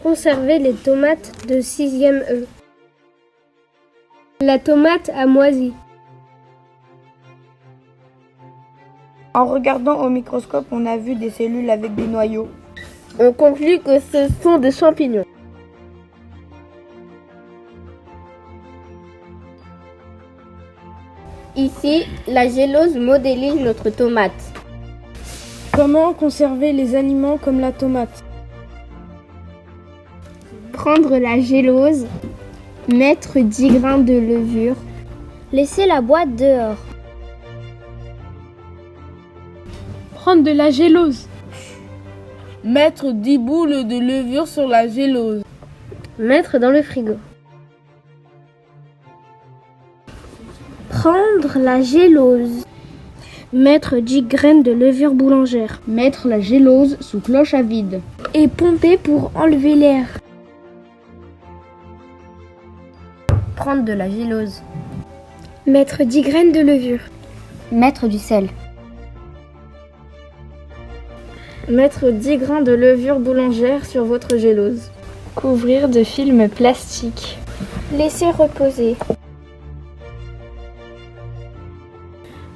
Conserver les tomates de 6e E. La tomate a moisi. En regardant au microscope, on a vu des cellules avec des noyaux. On conclut que ce sont des champignons. Ici, la gélose modélise notre tomate. Comment conserver les aliments comme la tomate? Prendre la gélose, mettre 10 grains de levure, laisser la boîte dehors. Prendre de la gélose. Mettre 10 boules de levure sur la gélose. Mettre dans le frigo. Prendre la gélose. Mettre 10 graines de levure boulangère. Mettre la gélose sous cloche à vide. Et pomper pour enlever l'air. Prendre de la gélose. Mettre 10 graines de levure. Mettre du sel. Mettre 10 grains de levure boulangère sur votre gélose. Couvrir de film plastique. Laisser reposer.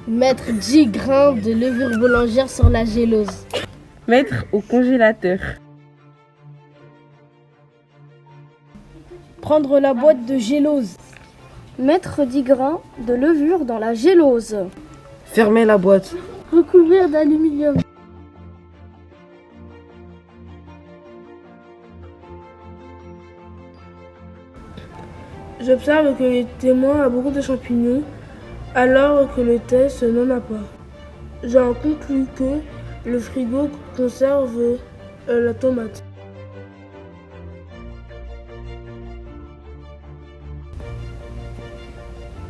Mettre 10 grains de levure boulangère sur la gélose. Mettre au congélateur. Prendre la boîte de gélose. Mettre 10 grains de levure dans la gélose. Fermer la boîte. Recouvrir d'aluminium. J'observe que le témoin a beaucoup de champignons, alors que le test n'en a pas. J'en conclus que le frigo conserve la tomate.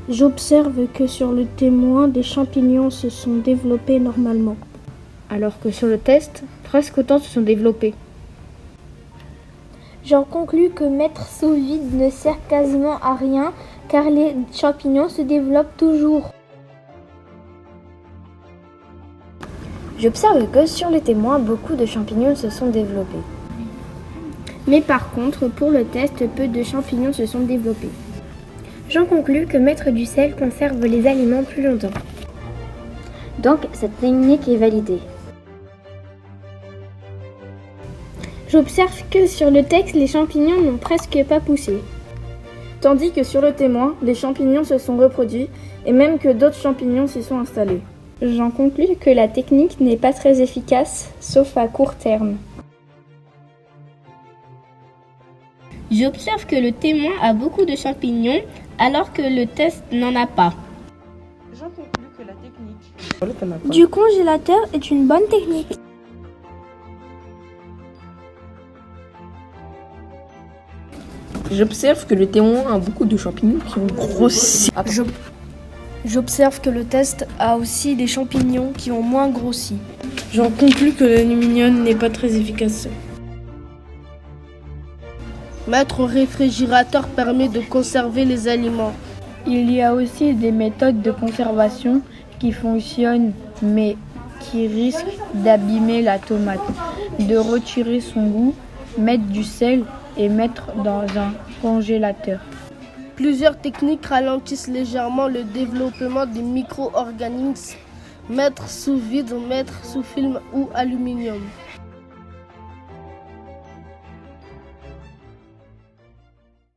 J'observe que sur le témoin, des champignons se sont développés normalement. Alors que sur le test, presque autant se sont développés. J'en conclus que mettre sous vide ne sert quasiment à rien car les champignons se développent toujours. J'observe que sur le témoin, beaucoup de champignons se sont développés. Mais par contre, pour le test, peu de champignons se sont développés. J'en conclus que mettre du sel conserve les aliments plus longtemps. Donc, cette technique est validée. J'observe que sur le texte, les champignons n'ont presque pas poussé. Tandis que sur le témoin, les champignons se sont reproduits et même que d'autres champignons s'y sont installés. J'en conclus que la technique n'est pas très efficace, sauf à court terme. J'observe que le témoin a beaucoup de champignons, alors que le test n'en a pas. J'en conclus que la technique Du congélateur est une bonne technique. J'observe que le témoin a beaucoup de champignons qui ont grossi. J'observe que le test a aussi des champignons qui ont moins grossi. J'en conclus que l'aluminium n'est pas très efficace. Mettre au réfrigérateur permet de conserver les aliments. Il y a aussi des méthodes de conservation qui fonctionnent mais qui risquent d'abîmer la tomate, de retirer son goût, mettre du sel et mettre dans un congélateur. Plusieurs techniques ralentissent légèrement le développement des micro-organismes. Mettre sous vide, mettre sous film ou aluminium.